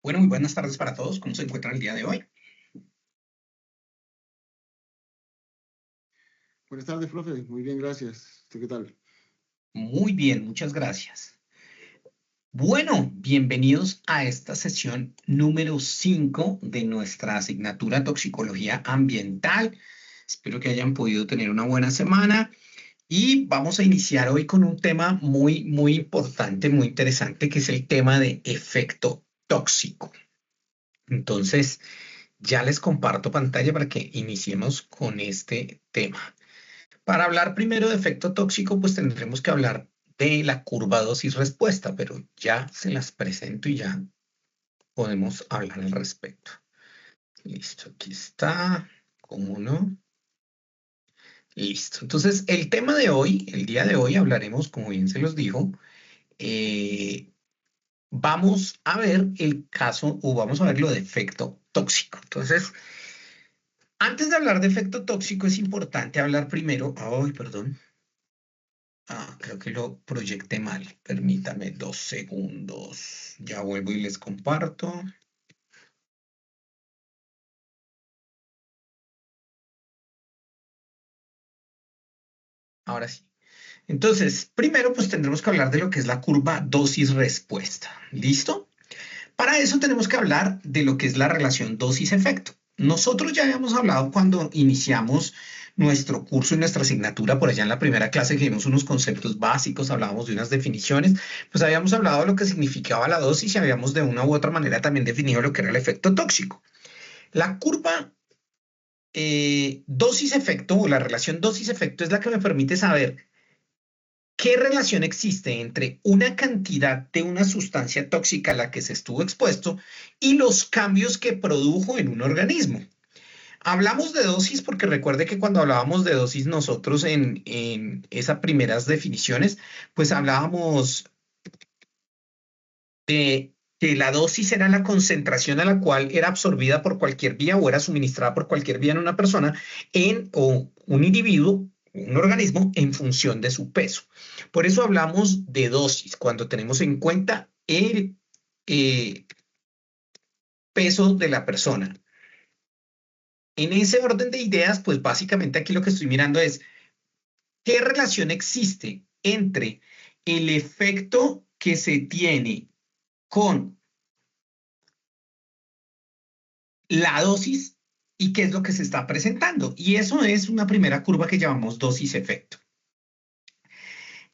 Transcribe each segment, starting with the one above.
Bueno, muy buenas tardes para todos. ¿Cómo se encuentran el día de hoy? Buenas tardes, profe. Muy bien, gracias. ¿Usted qué tal? Muy bien, muchas gracias. Bueno, bienvenidos a esta sesión número 5 de nuestra asignatura Toxicología Ambiental. Espero que hayan podido tener una buena semana y vamos a iniciar hoy con un tema muy importante, muy interesante, que es el tema de efecto tóxico. Entonces, ya les comparto pantalla para que iniciemos con este tema. Para hablar primero de efecto tóxico, pues tendremos que hablar de la curva dosis-respuesta, pero ya se las presento y ya podemos hablar al respecto. Listo, aquí está. ¿Cómo no? Listo. Entonces, el tema de hoy, el día de hoy, hablaremos, como bien se los dijo, eh, vamos a ver el caso o vamos a ver lo de efecto tóxico. Entonces, antes de hablar de efecto tóxico, es importante hablar primero, ay, perdón. Creo que lo proyecté mal. Permítame 2 segundos. Ya vuelvo y les comparto. Ahora sí. Entonces, primero pues tendremos que hablar de lo que es la curva dosis-respuesta. ¿Listo? Para eso tenemos que hablar de lo que es la relación dosis-efecto. Nosotros ya habíamos hablado cuando iniciamos nuestro curso y nuestra asignatura por allá en la primera clase que vimos unos conceptos básicos, hablábamos de unas definiciones, pues habíamos hablado de lo que significaba la dosis y habíamos de una u otra manera también definido lo que era el efecto tóxico. La curva dosis-efecto o la relación dosis-efecto es la que me permite saber qué relación existe entre una cantidad de una sustancia tóxica a la que se estuvo expuesto y los cambios que produjo en un organismo. Hablamos de dosis porque recuerde que cuando hablábamos de dosis nosotros en esas primeras definiciones, pues hablábamos de que la dosis era la concentración a la cual era absorbida por cualquier vía o era suministrada por cualquier vía en una persona o un individuo, un organismo, en función de su peso. Por eso hablamos de dosis cuando tenemos en cuenta el eh, peso de la persona. En ese orden de ideas, pues básicamente aquí lo que estoy mirando es qué relación existe entre el efecto que se tiene con la dosis y qué es lo que se está presentando. Y eso es una primera curva que llamamos dosis-efecto.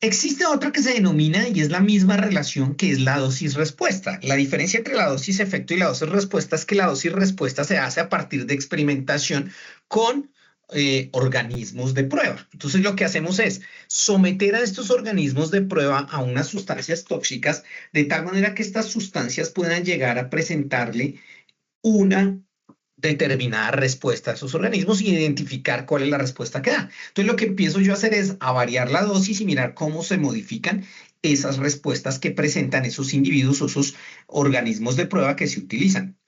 Existe otra que se denomina y es la misma relación que es la dosis-respuesta. La diferencia entre la dosis-efecto y la dosis-respuesta es que la dosis-respuesta se hace a partir de experimentación con organismos de prueba. Entonces lo que hacemos es someter a estos organismos de prueba a unas sustancias tóxicas de tal manera que estas sustancias puedan llegar a presentarle una determinada respuesta a esos organismos y identificar cuál es la respuesta que da. Entonces lo que empiezo yo a hacer es a variar la dosis y mirar cómo se modifican esas respuestas que presentan esos individuos o esos organismos de prueba que se utilizan.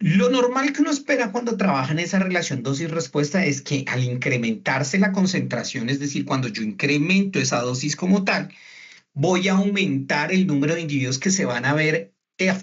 Lo normal que uno espera cuando trabaja en esa relación dosis-respuesta es que al incrementarse la concentración, es decir, cuando yo incremento esa dosis como tal, voy a aumentar el número de individuos que se van a ver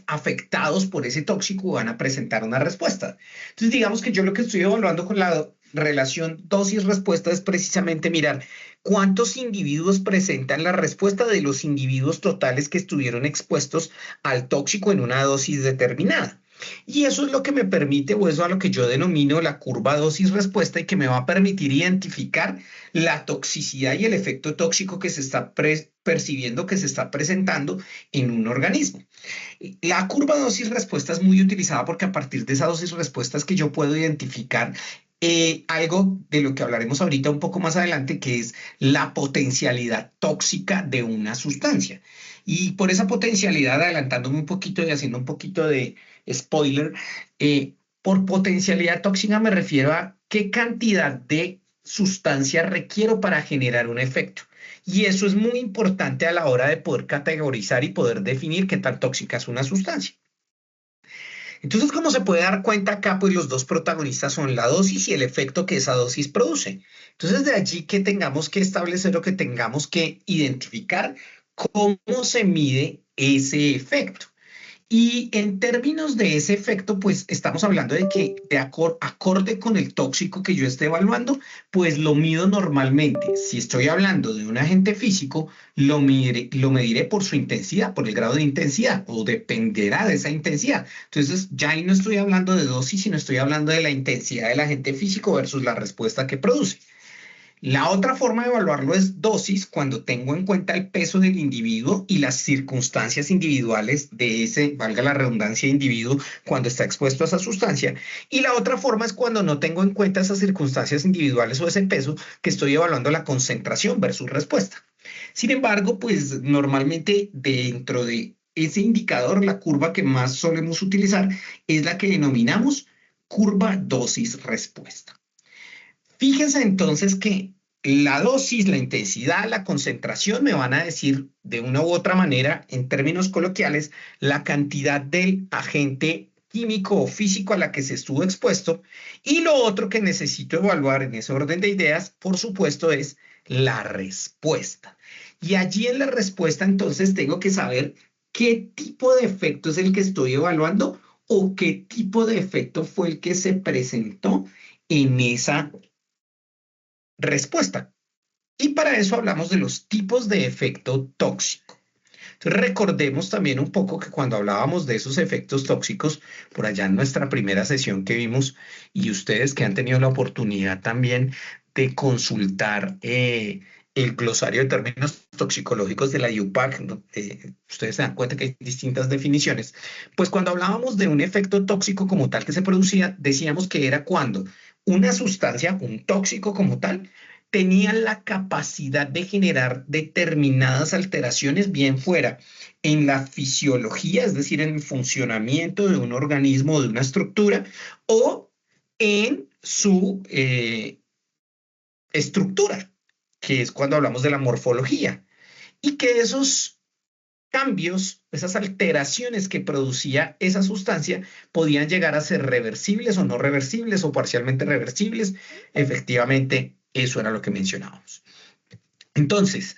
afectados por ese tóxico, van a presentar una respuesta. Entonces, digamos que yo lo que estoy evaluando con la relación dosis-respuesta es precisamente mirar cuántos individuos presentan la respuesta de los individuos totales que estuvieron expuestos al tóxico en una dosis determinada. Y eso es lo que me permite, o eso a lo que yo denomino la curva dosis-respuesta y que me va a permitir identificar la toxicidad y el efecto tóxico que se está percibiendo, que se está presentando en un organismo. La curva dosis-respuesta es muy utilizada porque a partir de esa dosis-respuesta es que yo puedo identificar algo de lo que hablaremos ahorita un poco más adelante, que es la potencialidad tóxica de una sustancia. Y por esa potencialidad, adelantándome un poquito y haciendo un poquito de spoiler, por potencialidad tóxica me refiero a qué cantidad de sustancia requiero para generar un efecto. Y eso es muy importante a la hora de poder categorizar y poder definir qué tan tóxica es una sustancia. Entonces, como se puede dar cuenta acá, pues los dos protagonistas son la dosis y el efecto que esa dosis produce. Entonces, de allí que tengamos que establecer o que tengamos que identificar cómo se mide ese efecto. Y en términos de ese efecto, pues estamos hablando de que acorde con el tóxico que yo esté evaluando, pues lo mido normalmente. Si estoy hablando de un agente físico, lo mediré por su intensidad, por el grado de intensidad, o dependerá de esa intensidad. Entonces, ya ahí no estoy hablando de dosis, sino estoy hablando de la intensidad del agente físico versus la respuesta que produce. La otra forma de evaluarlo es dosis, cuando tengo en cuenta el peso del individuo y las circunstancias individuales de ese, valga la redundancia, individuo cuando está expuesto a esa sustancia. Y la otra forma es cuando no tengo en cuenta esas circunstancias individuales o ese peso, que estoy evaluando la concentración versus respuesta. Sin embargo, pues normalmente dentro de ese indicador, la curva que más solemos utilizar es la que denominamos curva dosis-respuesta. Fíjense entonces que la dosis, la intensidad, la concentración me van a decir de una u otra manera, en términos coloquiales, la cantidad del agente químico o físico a la que se estuvo expuesto. Y lo otro que necesito evaluar en ese orden de ideas, por supuesto, es la respuesta. Y allí en la respuesta, entonces, tengo que saber qué tipo de efecto es el que estoy evaluando o qué tipo de efecto fue el que se presentó en esa respuesta. Y para eso hablamos de los tipos de efecto tóxico. Entonces recordemos también un poco que cuando hablábamos de esos efectos tóxicos, por allá en nuestra primera sesión que vimos, y ustedes que han tenido la oportunidad también de consultar el glosario de términos toxicológicos de la IUPAC, ¿no? Ustedes se dan cuenta que hay distintas definiciones. Pues cuando hablábamos de un efecto tóxico como tal que se producía, decíamos que era cuando una sustancia, un tóxico como tal, tenía la capacidad de generar determinadas alteraciones, bien fuera en la fisiología, es decir, en el funcionamiento de un organismo o de una estructura, o en su estructura, que es cuando hablamos de la morfología, y que esos cambios, esas alteraciones que producía esa sustancia podían llegar a ser reversibles o no reversibles o parcialmente reversibles. Efectivamente, eso era lo que mencionábamos. Entonces,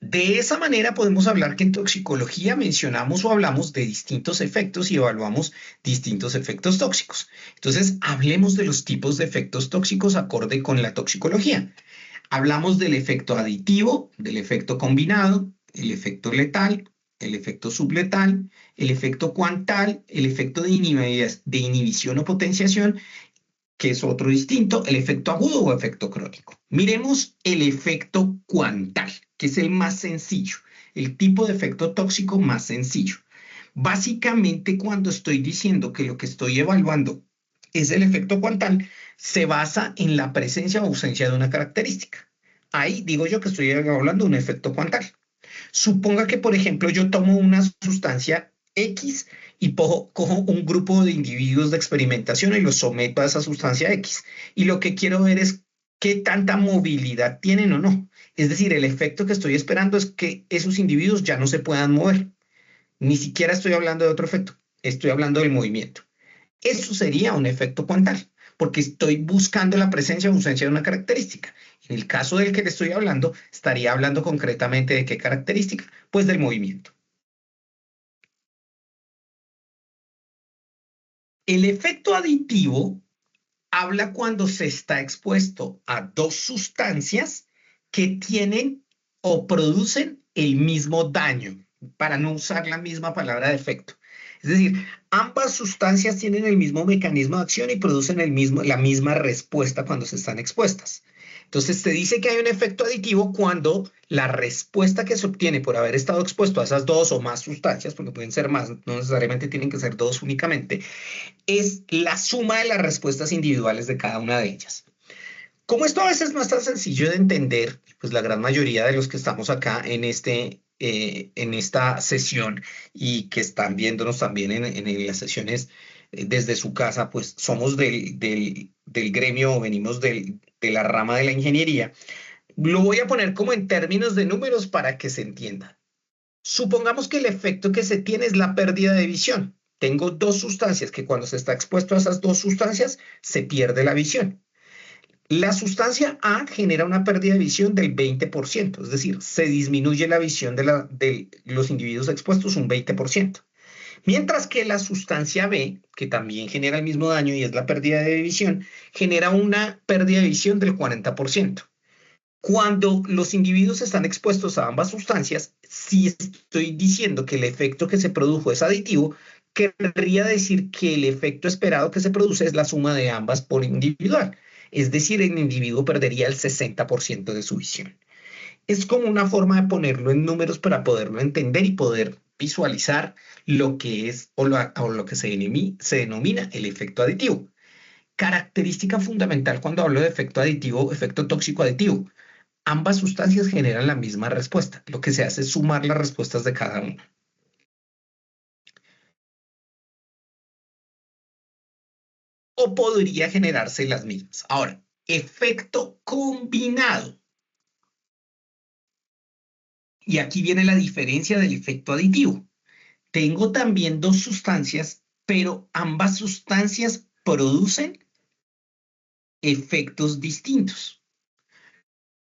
de esa manera podemos hablar que en toxicología mencionamos o hablamos de distintos efectos y evaluamos distintos efectos tóxicos. Entonces, hablemos de los tipos de efectos tóxicos acorde con la toxicología. Hablamos del efecto aditivo, del efecto combinado, el efecto letal, el efecto subletal, el efecto cuantal, el efecto de inhibición o potenciación, que es otro distinto, el efecto agudo o efecto crónico. Miremos el efecto cuantal, que es el más sencillo, el tipo de efecto tóxico más sencillo. Básicamente, cuando estoy diciendo que lo que estoy evaluando es el efecto cuantal, se basa en la presencia o ausencia de una característica. Ahí digo yo que estoy hablando de un efecto cuantal. Suponga que, por ejemplo, yo tomo una sustancia X y cojo un grupo de individuos de experimentación y los someto a esa sustancia X. Y lo que quiero ver es qué tanta movilidad tienen o no. Es decir, el efecto que estoy esperando es que esos individuos ya no se puedan mover. Ni siquiera estoy hablando de otro efecto, estoy hablando del movimiento. Eso sería un efecto cuantal, porque estoy buscando la presencia o ausencia de una característica. En el caso del que le estoy hablando, estaría hablando concretamente de qué característica, pues del movimiento. El efecto aditivo habla cuando se está expuesto a dos sustancias que tienen o producen el mismo daño, para no usar la misma palabra de efecto. Es decir, ambas sustancias tienen el mismo mecanismo de acción y producen la misma respuesta cuando se están expuestas. Entonces, te dice que hay un efecto aditivo cuando la respuesta que se obtiene por haber estado expuesto a esas dos o más sustancias, porque pueden ser más, no necesariamente tienen que ser dos únicamente, es la suma de las respuestas individuales de cada una de ellas. Como esto a veces no es tan sencillo de entender, pues la gran mayoría de los que estamos acá en esta sesión y que están viéndonos también en las sesiones desde su casa, pues somos del gremio o venimos de la rama de la ingeniería. Lo voy a poner como en términos de números para que se entienda. Supongamos que el efecto que se tiene es la pérdida de visión. Tengo dos sustancias que cuando se está expuesto a esas dos sustancias se pierde la visión. La sustancia A genera una pérdida de visión del 20%, es decir, se disminuye la visión de los individuos expuestos un 20%. Mientras que la sustancia B, que también genera el mismo daño y es la pérdida de visión, genera una pérdida de visión del 40%. Cuando los individuos están expuestos a ambas sustancias, si estoy diciendo que el efecto que se produjo es aditivo, querría decir que el efecto esperado que se produce es la suma de ambas por individual. Es decir, el individuo perdería el 60% de su visión. Es como una forma de ponerlo en números para poderlo entender y poder visualizar lo que es o lo que se denomina el efecto aditivo. Característica fundamental cuando hablo de efecto aditivo, efecto tóxico aditivo. Ambas sustancias generan la misma respuesta. Lo que se hace es sumar las respuestas de cada una. O podría generarse las mismas. Ahora, efecto combinado. Y aquí viene la diferencia del efecto aditivo. Tengo también dos sustancias, pero ambas sustancias producen efectos distintos.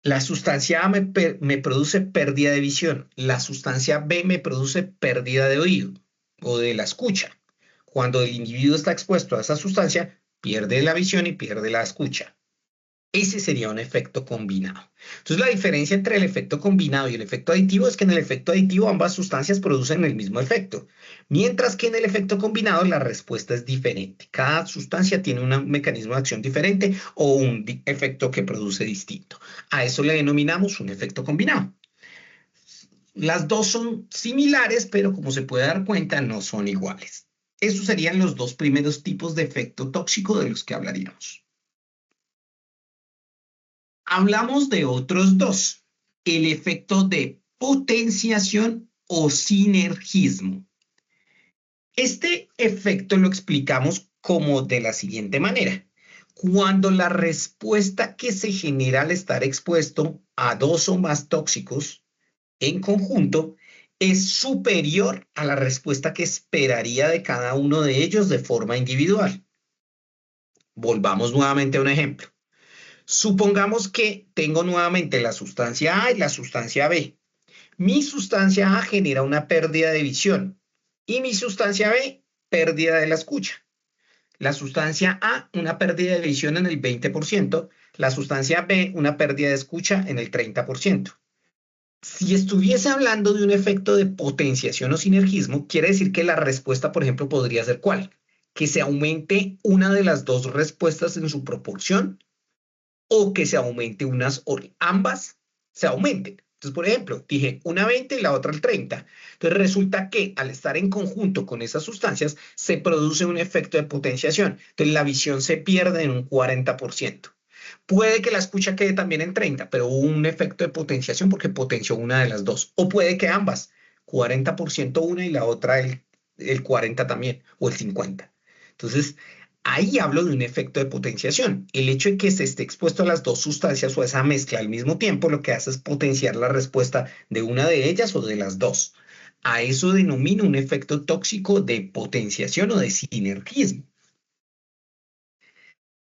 La sustancia A me produce pérdida de visión, la sustancia B me produce pérdida de oído o de la escucha. Cuando el individuo está expuesto a esa sustancia, pierde la visión y pierde la escucha. Ese sería un efecto combinado. Entonces, la diferencia entre el efecto combinado y el efecto aditivo es que en el efecto aditivo ambas sustancias producen el mismo efecto, mientras que en el efecto combinado la respuesta es diferente. Cada sustancia tiene un mecanismo de acción diferente o un efecto que produce distinto. A eso le denominamos un efecto combinado. Las dos son similares, pero como se puede dar cuenta, no son iguales. Esos serían los dos primeros tipos de efecto tóxico de los que hablaríamos. Hablamos de otros dos, el efecto de potenciación o sinergismo. Este efecto lo explicamos como de la siguiente manera. Cuando la respuesta que se genera al estar expuesto a dos o más tóxicos en conjunto es superior a la respuesta que esperaría de cada uno de ellos de forma individual. Volvamos nuevamente a un ejemplo. Supongamos que tengo nuevamente la sustancia A y la sustancia B. Mi sustancia A genera una pérdida de visión y mi sustancia B, pérdida de la escucha. La sustancia A, una pérdida de visión en el 20%, la sustancia B, una pérdida de escucha en el 30%. Si estuviese hablando de un efecto de potenciación o sinergismo, quiere decir que la respuesta, por ejemplo, podría ser ¿cuál? Que se aumente una de las dos respuestas en su proporción o que se aumente ambas se aumenten. Entonces, por ejemplo, dije una 20 y la otra el 30. Entonces, resulta que al estar en conjunto con esas sustancias, se produce un efecto de potenciación. Entonces, la visión se pierde en un 40%. Puede que la escucha quede también en 30, pero hubo un efecto de potenciación porque potenció una de las dos. O puede que ambas, 40% una y la otra el 40 también, o el 50. Entonces, ahí hablo de un efecto de potenciación. El hecho de que se esté expuesto a las dos sustancias o a esa mezcla al mismo tiempo, lo que hace es potenciar la respuesta de una de ellas o de las dos. A eso denomino un efecto tóxico de potenciación o de sinergismo.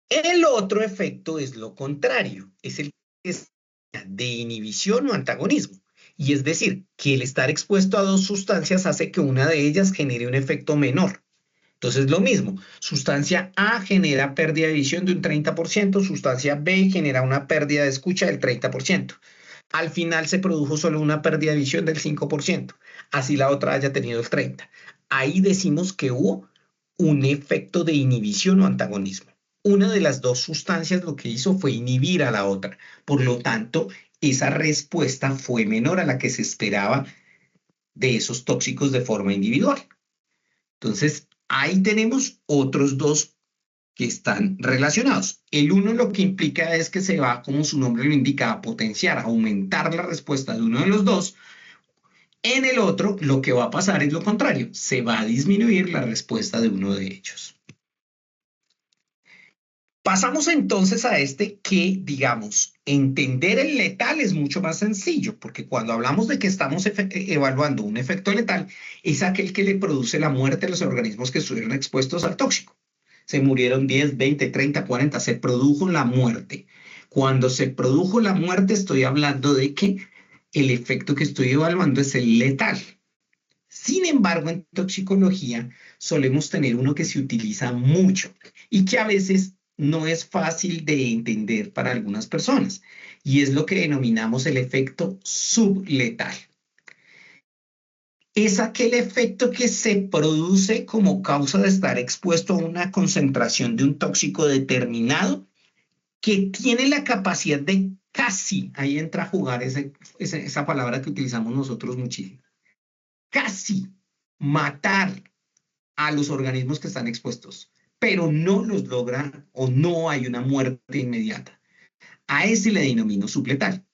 El otro efecto es lo contrario, es el de inhibición o antagonismo. Y es decir, que el estar expuesto a dos sustancias hace que una de ellas genere un efecto menor. Entonces, lo mismo, sustancia A genera pérdida de visión de un 30%, sustancia B genera una pérdida de escucha del 30%. Al final se produjo solo una pérdida de visión del 5%, así la otra haya tenido el 30%. Ahí decimos que hubo un efecto de inhibición o antagonismo. Una de las dos sustancias lo que hizo fue inhibir a la otra. Por lo tanto, esa respuesta fue menor a la que se esperaba de esos tóxicos de forma individual. Entonces, ahí tenemos otros dos que están relacionados. El uno lo que implica es que se va, como su nombre lo indica, a potenciar, a aumentar la respuesta de uno de los dos. En el otro, lo que va a pasar es lo contrario, se va a disminuir la respuesta de uno de ellos. Pasamos entonces a este que, digamos, entender el letal es mucho más sencillo, porque cuando hablamos de que estamos evaluando un efecto letal, es aquel que le produce la muerte a los organismos que estuvieron expuestos al tóxico. Se murieron 10, 20, 30, 40, se produjo la muerte. Cuando se produjo la muerte, estoy hablando de que el efecto que estoy evaluando es el letal. Sin embargo, en toxicología solemos tener uno que se utiliza mucho y que a veces no es fácil de entender para algunas personas, y es lo que denominamos el efecto subletal. Es aquel efecto que se produce como causa de estar expuesto a una concentración de un tóxico determinado que tiene la capacidad de casi, ahí entra a jugar esa palabra que utilizamos nosotros muchísimo, casi matar a los organismos que están expuestos, pero no los logra o no hay una muerte inmediata. A ese le denomino subletal.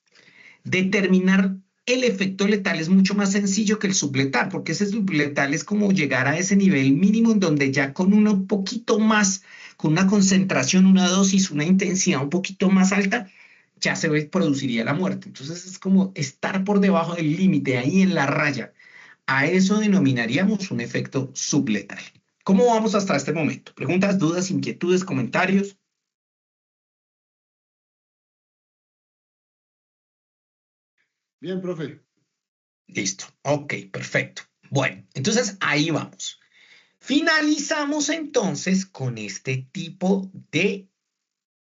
Determinar el efecto letal es mucho más sencillo que el subletal, porque ese subletal es como llegar a ese nivel mínimo en donde ya con un poquito más, con una concentración, una dosis, una intensidad un poquito más alta, ya se produciría la muerte. Entonces es como estar por debajo del límite, ahí en la raya. A eso denominaríamos un efecto subletal. ¿Cómo vamos hasta este momento? ¿Preguntas, dudas, inquietudes, comentarios? Bien, profe. Listo. Ok, perfecto. Bueno, entonces ahí vamos. Finalizamos entonces con este tipo de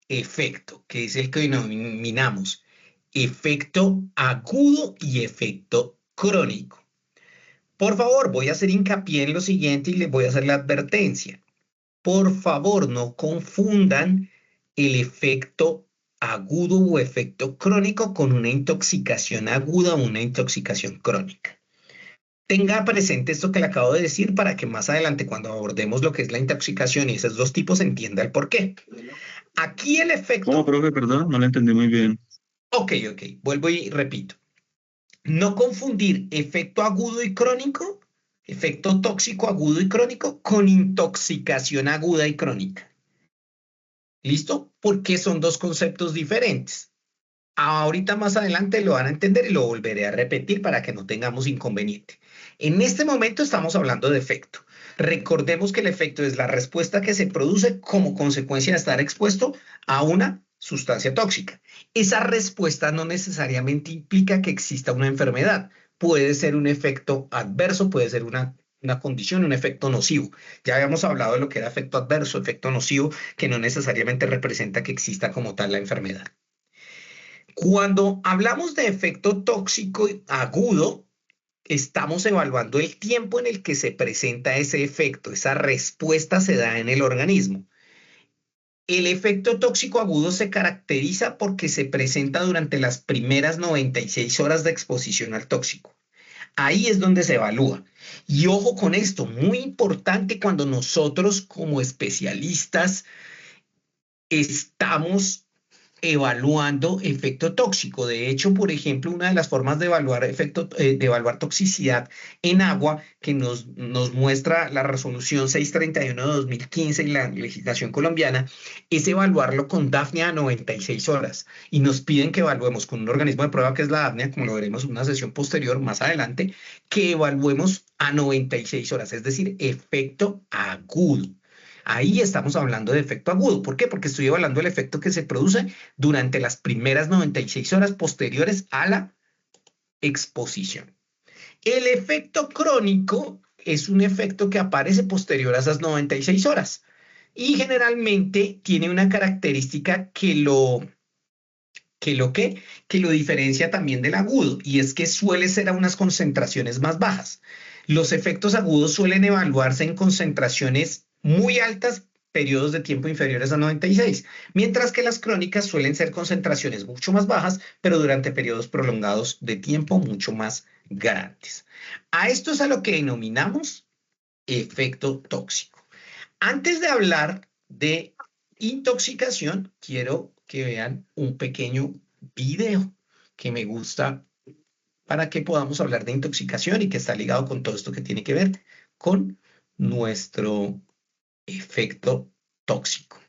efecto, que es el que denominamos efecto agudo y efecto crónico. Por favor, voy a hacer hincapié en lo siguiente y les voy a hacer la advertencia. Por favor, no confundan el efecto agudo o efecto crónico con una intoxicación aguda o una intoxicación crónica. Tenga presente esto que le acabo de decir para que más adelante, cuando abordemos lo que es la intoxicación y esos dos tipos, entienda el por qué. Aquí el ¿Cómo, efecto, profe? Perdón, no lo entendí muy bien. ok, vuelvo y repito. No confundir efecto agudo y crónico, efecto tóxico agudo y crónico, con intoxicación aguda y crónica. ¿Listo? Porque son dos conceptos diferentes. Ahorita más adelante lo van a entender y lo volveré a repetir para que no tengamos inconveniente. En este momento estamos hablando de efecto. Recordemos que el efecto es la respuesta que se produce como consecuencia de estar expuesto a una sustancia tóxica. Esa respuesta no necesariamente implica que exista una enfermedad. Puede ser un efecto adverso, puede ser una condición, un efecto nocivo. Ya habíamos hablado de lo que era efecto adverso, efecto nocivo, que no necesariamente representa que exista como tal la enfermedad. Cuando hablamos de efecto tóxico agudo, estamos evaluando el tiempo en el que se presenta ese efecto, esa respuesta se da en el organismo. El efecto tóxico agudo se caracteriza porque se presenta durante las primeras 96 horas de exposición al tóxico. Ahí es donde se evalúa. Y ojo con esto, muy importante cuando nosotros como especialistas estamos evaluando efecto tóxico. De hecho, por ejemplo, una de las formas de evaluar de evaluar toxicidad en agua que nos muestra la resolución 631 de 2015 y la legislación colombiana es evaluarlo con Dafnia a 96 horas. Y nos piden que evaluemos con un organismo de prueba que es la Dafnia, como lo veremos en una sesión posterior más adelante, que evaluemos a 96 horas, es decir, efecto agudo. Ahí estamos hablando de efecto agudo. ¿Por qué? Porque estoy evaluando el efecto que se produce durante las primeras 96 horas posteriores a la exposición. El efecto crónico es un efecto que aparece posterior a esas 96 horas y generalmente tiene una característica que lo diferencia también del agudo, y es que suele ser a unas concentraciones más bajas. Los efectos agudos suelen evaluarse en concentraciones muy altas, periodos de tiempo inferiores a 96, mientras que las crónicas suelen ser concentraciones mucho más bajas, pero durante periodos prolongados de tiempo mucho más grandes. A esto es a lo que denominamos efecto tóxico. Antes de hablar de intoxicación, quiero que vean un pequeño video que me gusta para que podamos hablar de intoxicación y que está ligado con todo esto que tiene que ver con nuestro efecto tóxico.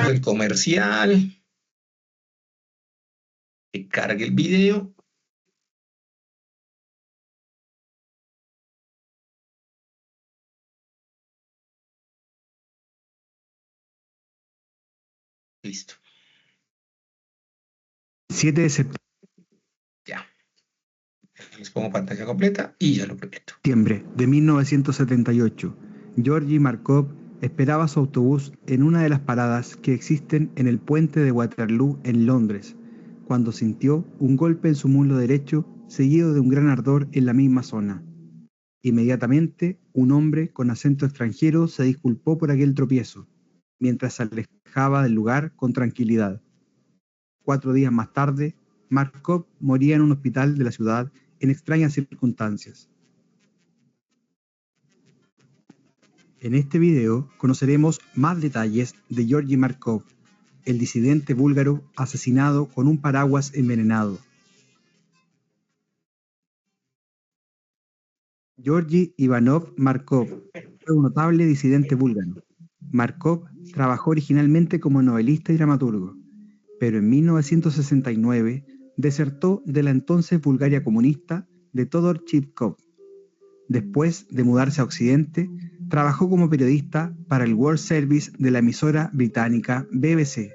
El comercial, que cargue el video. Listo. 7 de septiembre Ya. Les pongo pantalla completa y ya lo prometo. de 1978, Georgy Markov esperaba su autobús en una de las paradas que existen en el puente de Waterloo en Londres, cuando sintió un golpe en su muslo derecho seguido de un gran ardor en la misma zona. Inmediatamente, un hombre con acento extranjero se disculpó por aquel tropiezo, mientras se alejaba del lugar con tranquilidad. 4 días más tarde, Markov moría en un hospital de la ciudad en extrañas circunstancias. En este video conoceremos más detalles de Georgy Markov, el disidente búlgaro asesinado con un paraguas envenenado. Georgy Ivanov Markov fue un notable disidente búlgaro. Markov trabajó originalmente como novelista y dramaturgo, pero en 1969 desertó de la entonces Bulgaria comunista de Todor Chivkov. Después de mudarse a Occidente, trabajó como periodista para el World Service de la emisora británica BBC,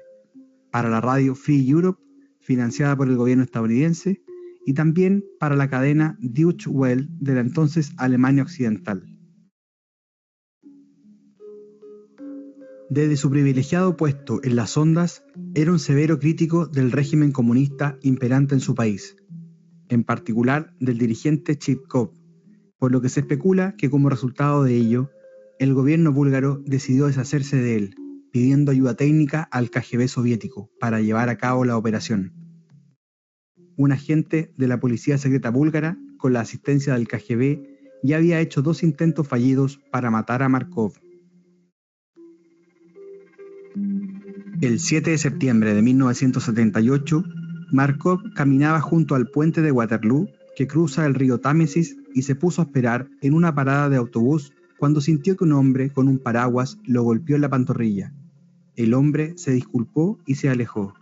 para la radio Free Europe, financiada por el gobierno estadounidense, y también para la cadena Deutsche Welle de la entonces Alemania Occidental. Desde su privilegiado puesto en las ondas, era un severo crítico del régimen comunista imperante en su país, en particular del dirigente Chivkov, por lo que se especula que como resultado de ello, el gobierno búlgaro decidió deshacerse de él, pidiendo ayuda técnica al KGB soviético para llevar a cabo la operación. Un agente de la policía secreta búlgara, con la asistencia del KGB, ya había hecho 2 intentos fallidos para matar a Markov. El 7 de septiembre de 1978, Markov caminaba junto al puente de Waterloo que cruza el río Támesis y se puso a esperar en una parada de autobús cuando sintió que un hombre con un paraguas lo golpeó en la pantorrilla. El hombre se disculpó y se alejó.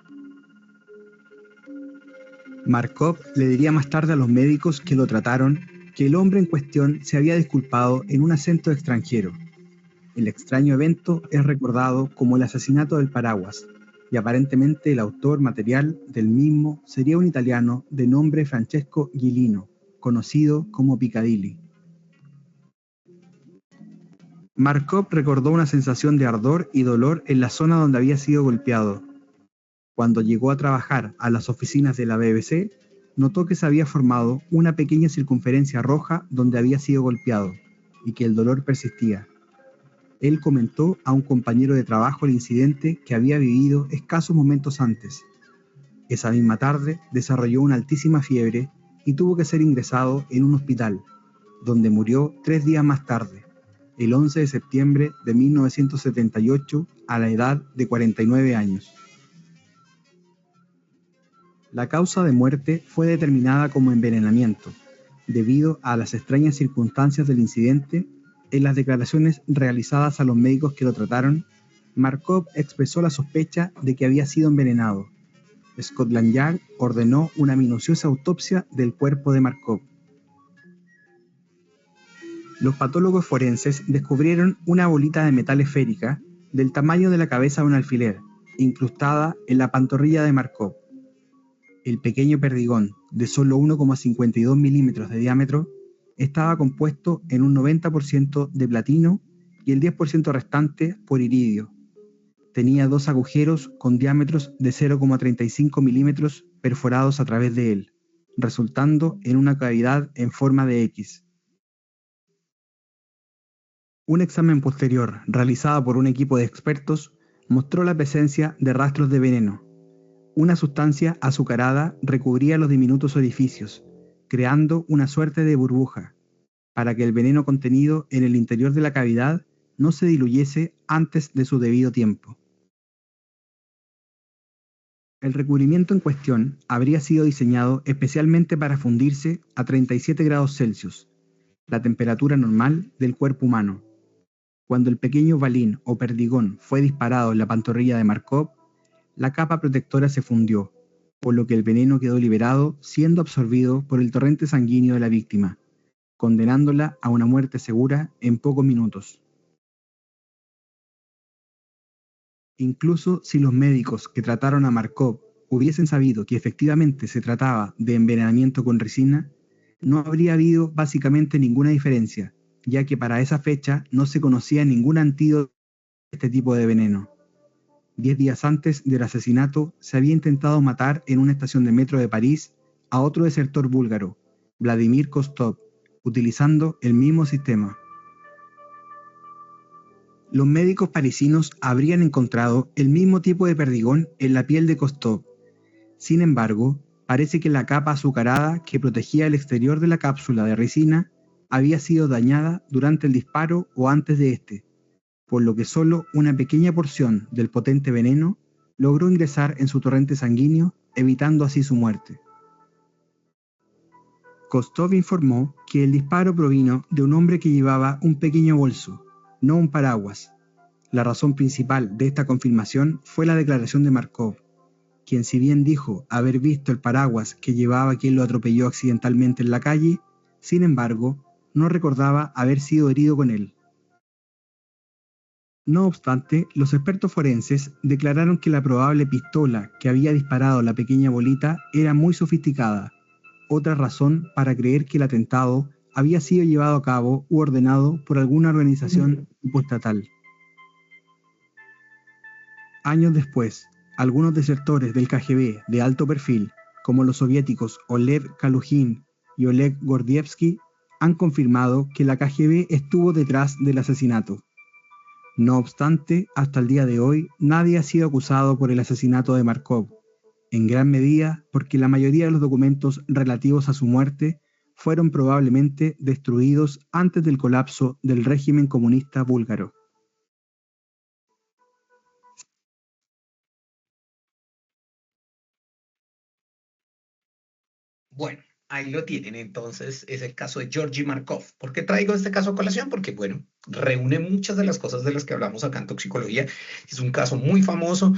Markov le diría más tarde a los médicos que lo trataron que el hombre en cuestión se había disculpado en un acento extranjero. El extraño evento es recordado como el asesinato del paraguas, y aparentemente el autor material del mismo sería un italiano de nombre Francesco Ghilino, conocido como Piccadilly. Markov recordó una sensación de ardor y dolor en la zona donde había sido golpeado. Cuando llegó a trabajar a las oficinas de la BBC, notó que se había formado una pequeña circunferencia roja donde había sido golpeado, y que el dolor persistía. Él comentó a un compañero de trabajo el incidente que había vivido escasos momentos antes. Esa misma tarde desarrolló una altísima fiebre y tuvo que ser ingresado en un hospital, donde murió 3 días más tarde, el 11 de septiembre de 1978, a la edad de 49 años. La causa de muerte fue determinada como envenenamiento, debido a las extrañas circunstancias del incidente. En las declaraciones realizadas a los médicos que lo trataron, Markov expresó la sospecha de que había sido envenenado. Scotland Yard ordenó una minuciosa autopsia del cuerpo de Markov. Los patólogos forenses descubrieron una bolita de metal esférica del tamaño de la cabeza de un alfiler, incrustada en la pantorrilla de Markov. El pequeño perdigón, de solo 1,52 milímetros de diámetro, estaba compuesto en un 90% de platino y el 10% restante por iridio. Tenía 2 agujeros con diámetros de 0,35 milímetros perforados a través de él, resultando en una cavidad en forma de X. Un examen posterior, realizado por un equipo de expertos, mostró la presencia de rastros de veneno. Una sustancia azucarada recubría los diminutos orificios, creando una suerte de burbuja, para que el veneno contenido en el interior de la cavidad no se diluyese antes de su debido tiempo. El recubrimiento en cuestión habría sido diseñado especialmente para fundirse a 37 grados Celsius, la temperatura normal del cuerpo humano. Cuando el pequeño balín o perdigón fue disparado en la pantorrilla de Markov, la capa protectora se fundió, por lo que el veneno quedó liberado, siendo absorbido por el torrente sanguíneo de la víctima, condenándola a una muerte segura en pocos minutos. Incluso si los médicos que trataron a Markov hubiesen sabido que efectivamente se trataba de envenenamiento con ricina, no habría habido básicamente ninguna diferencia, ya que para esa fecha no se conocía ningún antídoto de este tipo de veneno. 10 días antes del asesinato se había intentado matar en una estación de metro de París a otro desertor búlgaro, Vladimir Kostov, utilizando el mismo sistema. Los médicos parisinos habrían encontrado el mismo tipo de perdigón en la piel de Kostov. Sin embargo, parece que la capa azucarada que protegía el exterior de la cápsula de ricina había sido dañada durante el disparo o antes de este, por lo que solo una pequeña porción del potente veneno logró ingresar en su torrente sanguíneo, evitando así su muerte. Kostov informó que el disparo provino de un hombre que llevaba un pequeño bolso, no un paraguas. La razón principal de esta confirmación fue la declaración de Markov, quien si bien dijo haber visto el paraguas que llevaba quien lo atropelló accidentalmente en la calle, sin embargo, no recordaba haber sido herido con él. No obstante, los expertos forenses declararon que la probable pistola que había disparado la pequeña bolita era muy sofisticada, otra razón para creer que el atentado había sido llevado a cabo u ordenado por alguna organización estatal. Años después, algunos desertores del KGB de alto perfil, como los soviéticos Oleg Kalugin y Oleg Gordievsky, han confirmado que la KGB estuvo detrás del asesinato. No obstante, hasta el día de hoy, nadie ha sido acusado por el asesinato de Markov, en gran medida porque la mayoría de los documentos relativos a su muerte fueron probablemente destruidos antes del colapso del régimen comunista búlgaro. Bueno, ahí lo tienen entonces, es el caso de Georgy Markov. ¿Por qué traigo este caso a colación? Porque, bueno, reúne muchas de las cosas de las que hablamos acá en toxicología. Es un caso muy famoso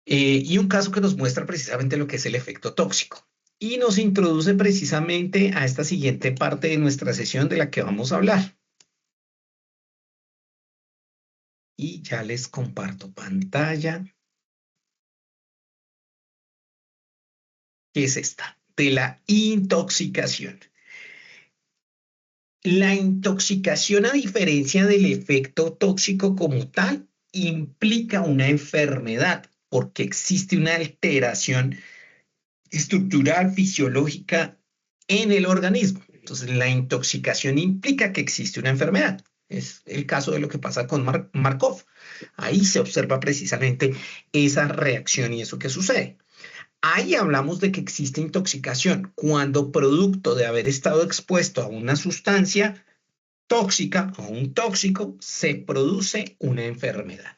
y un caso que nos muestra precisamente lo que es el efecto tóxico. Y nos introduce precisamente a esta siguiente parte de nuestra sesión de la que vamos a hablar. Y ya les comparto pantalla. ¿Qué es esta? De la intoxicación. La intoxicación, a diferencia del efecto tóxico como tal, implica una enfermedad porque existe una alteración estructural, fisiológica en el organismo. Entonces, la intoxicación implica que existe una enfermedad. Es el caso de lo que pasa con Markov. Ahí se observa precisamente esa reacción y eso que sucede. Ahí hablamos de que existe intoxicación cuando producto de haber estado expuesto a una sustancia tóxica o un tóxico se produce una enfermedad.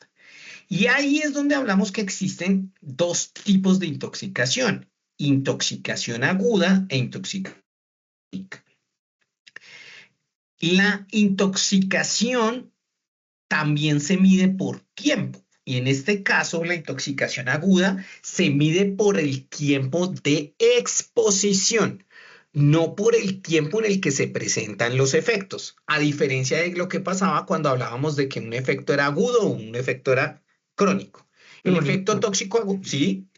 Y ahí es donde hablamos que existen dos tipos de intoxicación: intoxicación aguda e intoxicación crónica. La intoxicación también se mide por tiempo. Y en este caso, la intoxicación aguda se mide por el tiempo de exposición, no por el tiempo en el que se presentan los efectos, a diferencia de lo que pasaba cuando hablábamos de que un efecto era agudo o un efecto era crónico. El efecto tóxico agudo, ¿sí?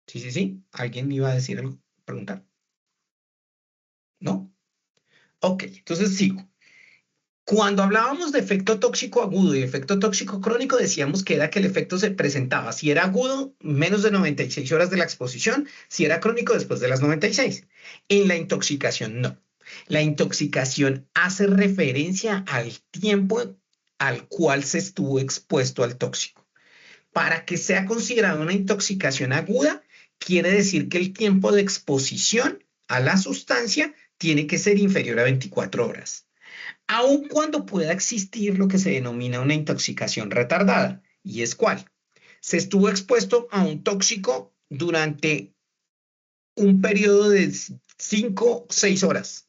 Sí. ¿Alguien iba a decir algo? ¿Preguntar? ¿No? Ok, entonces sigo. Cuando hablábamos de efecto tóxico agudo y efecto tóxico crónico, decíamos que era que el efecto se presentaba, si era agudo, menos de 96 horas de la exposición, si era crónico, después de las 96. En la intoxicación, no. La intoxicación hace referencia al tiempo al cual se estuvo expuesto al tóxico. Para que sea considerada una intoxicación aguda, quiere decir que el tiempo de exposición a la sustancia tiene que ser inferior a 24 horas. Aun cuando pueda existir lo que se denomina una intoxicación retardada. ¿Y es cuál? Se estuvo expuesto a un tóxico durante un periodo de 5 o 6 horas,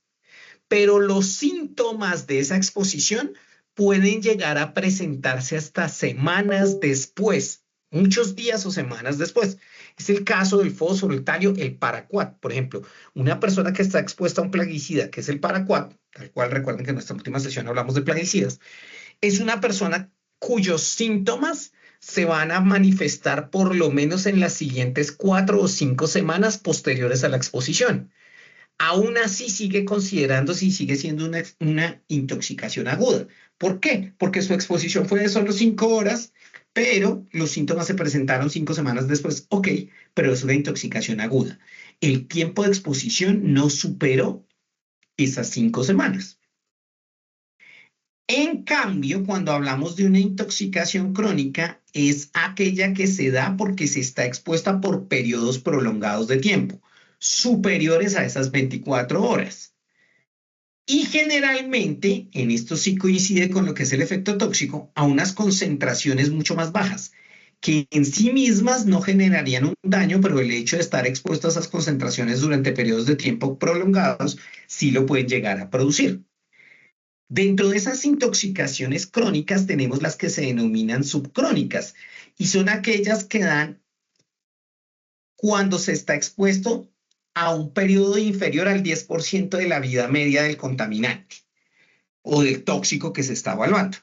pero los síntomas de esa exposición pueden llegar a presentarse hasta semanas después, muchos días o semanas después. Es el caso del fósforo, el talio, el paraquat. Por ejemplo, una persona que está expuesta a un plaguicida, que es el paraquat, tal cual recuerden que en nuestra última sesión hablamos de plaguicidas, es una persona cuyos síntomas se van a manifestar por lo menos en las siguientes 4 o 5 semanas posteriores a la exposición. Aún así sigue considerándose y sigue siendo una intoxicación aguda. ¿Por qué? Porque su exposición fue de solo 5 horas, pero los síntomas se presentaron 5 semanas después. Ok, pero es una intoxicación aguda. El tiempo de exposición no superó esas 5 semanas. En cambio, cuando hablamos de una intoxicación crónica, es aquella que se da porque se está expuesta por periodos prolongados de tiempo, superiores a esas 24 horas. Y generalmente, en esto sí coincide con lo que es el efecto tóxico, a unas concentraciones mucho más bajas, que en sí mismas no generarían un daño, pero el hecho de estar expuesto a esas concentraciones durante periodos de tiempo prolongados sí lo pueden llegar a producir. Dentro de esas intoxicaciones crónicas tenemos las que se denominan subcrónicas y son aquellas que dan cuando se está expuesto a un periodo inferior al 10% de la vida media del contaminante o del tóxico que se está evaluando.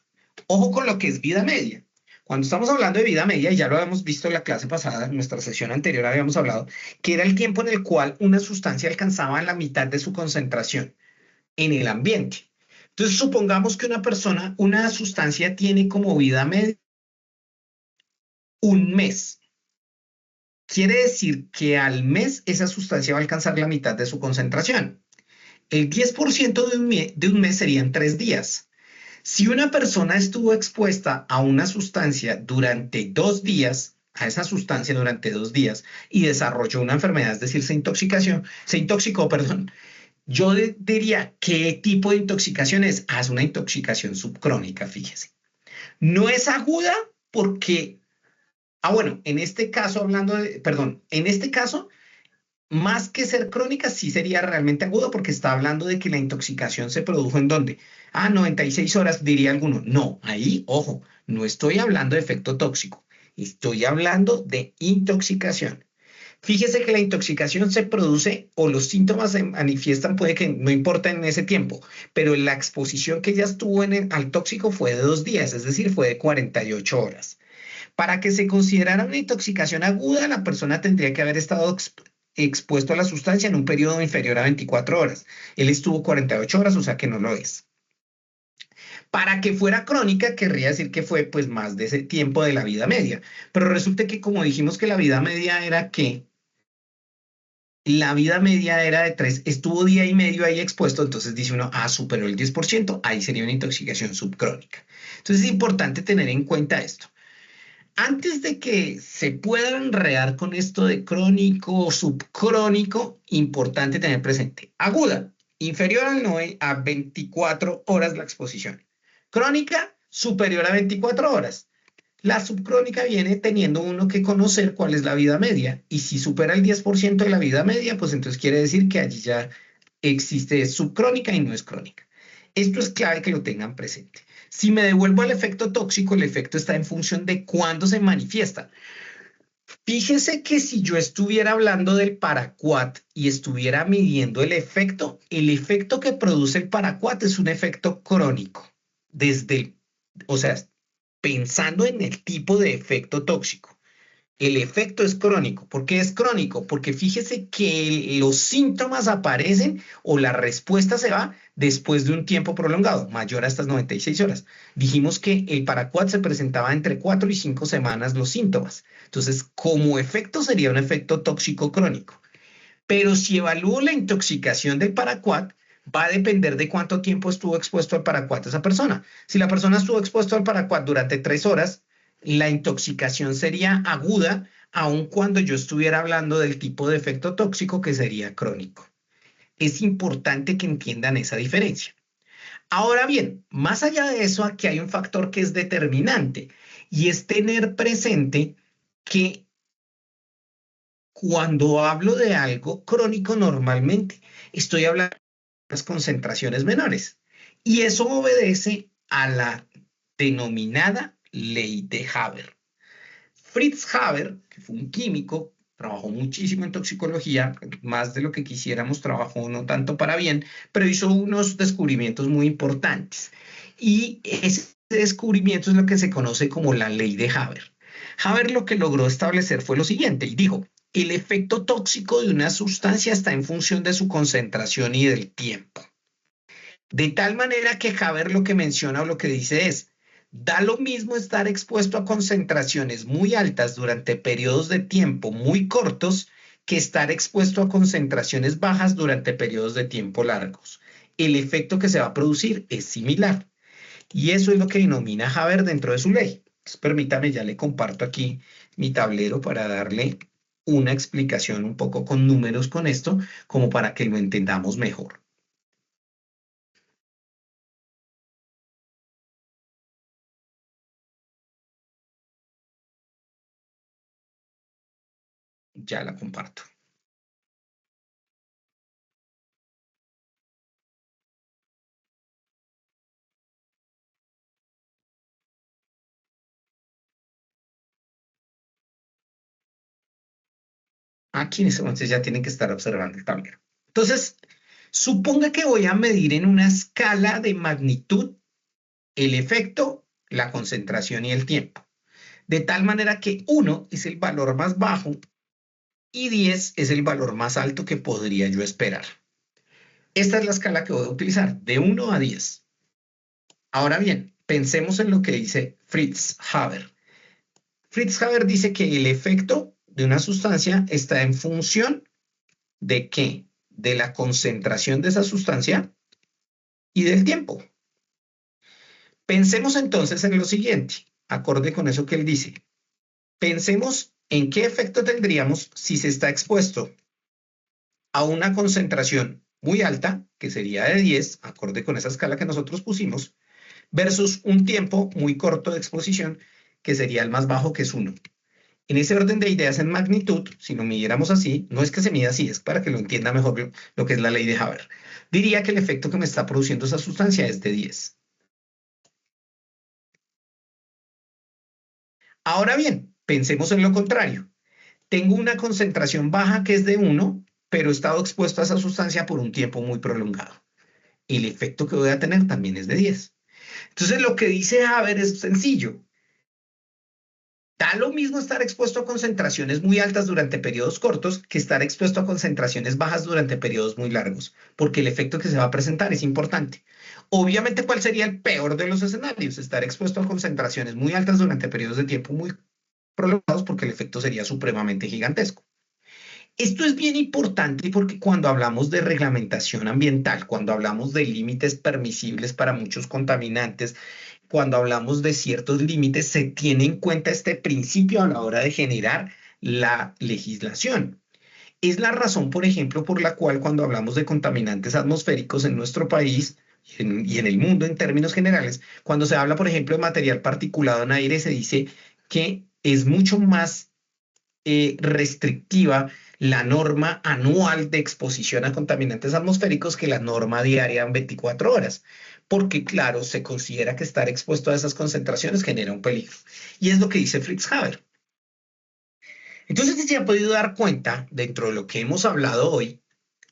Ojo con lo que es vida media. Cuando estamos hablando de vida media, y ya lo habíamos visto en la clase pasada, en nuestra sesión anterior habíamos hablado, que era el tiempo en el cual una sustancia alcanzaba la mitad de su concentración en el ambiente. Entonces, supongamos que una sustancia tiene como vida media un mes. Quiere decir que al mes esa sustancia va a alcanzar la mitad de su concentración. El 10% de un mes serían 3 días. Si una persona estuvo expuesta a una sustancia durante 2 días, a esa sustancia durante 2 días, y desarrolló una enfermedad, es decir, se intoxicó, yo diría, ¿qué tipo de intoxicación es? Es una intoxicación subcrónica, fíjese. No es aguda porque, bueno, en este caso, en este caso, más que ser crónica, sí sería realmente aguda porque está hablando de que la intoxicación se produjo ¿en dónde? 96 horas, diría alguno. No, ahí, ojo, no estoy hablando de efecto tóxico, estoy hablando de intoxicación. Fíjese que la intoxicación se produce o los síntomas se manifiestan, puede que no importa en ese tiempo, pero la exposición que ella estuvo al tóxico fue de 2 días, es decir, fue de 48 horas. Para que se considerara una intoxicación aguda, la persona tendría que haber estado expuesto a la sustancia en un periodo inferior a 24 horas. Él estuvo 48 horas, o sea que no lo es. Para que fuera crónica, querría decir que fue pues más de ese tiempo de la vida media. Pero resulta que como dijimos que la vida media era ¿qué? La vida media era de 3, estuvo día y medio ahí expuesto, entonces dice uno, superó el 10%, ahí sería una intoxicación subcrónica. Entonces es importante tener en cuenta esto. Antes de que se pueda enredar con esto de crónico o subcrónico, importante tener presente. Aguda, inferior a 24 horas la exposición. Crónica, superior a 24 horas. La subcrónica viene teniendo uno que conocer cuál es la vida media. Y si supera el 10% de la vida media, pues entonces quiere decir que allí ya existe subcrónica y no es crónica. Esto es clave que lo tengan presente. Si me devuelvo al efecto tóxico, el efecto está en función de cuándo se manifiesta. Fíjese que si yo estuviera hablando del paraquat y estuviera midiendo el efecto que produce el paraquat es un efecto crónico. O sea, pensando en el tipo de efecto tóxico. El efecto es crónico. ¿Por qué es crónico? Porque fíjese que los síntomas aparecen o la respuesta se va después de un tiempo prolongado, mayor a estas 96 horas. Dijimos que el paraquat se presentaba entre 4 y 5 semanas los síntomas. Entonces, como efecto sería un efecto tóxico crónico. Pero si evalúo la intoxicación del paraquat, va a depender de cuánto tiempo estuvo expuesto al paraquat esa persona. Si la persona estuvo expuesto al paraquat durante 3 horas, la intoxicación sería aguda, aun cuando yo estuviera hablando del tipo de efecto tóxico que sería crónico. Es importante que entiendan esa diferencia. Ahora bien, más allá de eso, aquí hay un factor que es determinante y es tener presente que cuando hablo de algo crónico normalmente estoy hablando de las concentraciones menores y eso obedece a la denominada ley de Haber. Fritz Haber, que fue un químico, trabajó muchísimo en toxicología, más de lo que quisiéramos, trabajó no tanto para bien, pero hizo unos descubrimientos muy importantes. Y ese descubrimiento es lo que se conoce como la ley de Haber. Haber lo que logró establecer fue lo siguiente, y dijo, el efecto tóxico de una sustancia está en función de su concentración y del tiempo. De tal manera que Haber lo que menciona o lo que dice es, da lo mismo estar expuesto a concentraciones muy altas durante periodos de tiempo muy cortos que estar expuesto a concentraciones bajas durante periodos de tiempo largos. El efecto que se va a producir es similar. Y eso es lo que denomina Haber dentro de su ley. Entonces, permítame, ya le comparto aquí mi tablero para darle una explicación un poco con números con esto, como para que lo entendamos mejor. Ya la comparto. Aquí en ese momento ya tienen que estar observando el tablero. Entonces, suponga que voy a medir en una escala de magnitud el efecto, la concentración y el tiempo. De tal manera que 1 es el valor más bajo y 10 es el valor más alto que podría yo esperar. Esta es la escala que voy a utilizar, de 1 a 10. Ahora bien, pensemos en lo que dice Fritz Haber. Fritz Haber dice que el efecto de una sustancia está en función ¿de qué? De la concentración de esa sustancia y del tiempo. Pensemos entonces en lo siguiente, acorde con eso que él dice. Pensemos en qué efecto tendríamos si se está expuesto a una concentración muy alta, que sería de 10, acorde con esa escala que nosotros pusimos, versus un tiempo muy corto de exposición, que sería el más bajo, que es 1. En ese orden de ideas en magnitud, si lo midiéramos así, no es que se mida así, es para que lo entienda mejor lo que es la ley de Haber. Diría que el efecto que me está produciendo esa sustancia es de 10. Ahora bien, pensemos en lo contrario. Tengo una concentración baja que es de 1, pero he estado expuesto a esa sustancia por un tiempo muy prolongado. El efecto que voy a tener también es de 10. Entonces, lo que dice Haber es sencillo. Da lo mismo estar expuesto a concentraciones muy altas durante periodos cortos que estar expuesto a concentraciones bajas durante periodos muy largos, porque el efecto que se va a presentar es importante. Obviamente, ¿cuál sería el peor de los escenarios? Estar expuesto a concentraciones muy altas durante periodos de tiempo muy prolongados, porque el efecto sería supremamente gigantesco. Esto es bien importante porque cuando hablamos de reglamentación ambiental, cuando hablamos de límites permisibles para muchos contaminantes, cuando hablamos de ciertos límites, se tiene en cuenta este principio a la hora de generar la legislación. Es la razón, por ejemplo, por la cual cuando hablamos de contaminantes atmosféricos en nuestro país y en el mundo en términos generales, cuando se habla, por ejemplo, de material particulado en aire, se dice que es mucho más restrictiva la norma anual de exposición a contaminantes atmosféricos que la norma diaria en 24 horas, porque claro, se considera que estar expuesto a esas concentraciones genera un peligro. Y es lo que dice Fritz Haber. Entonces, se ha podido dar cuenta, dentro de lo que hemos hablado hoy,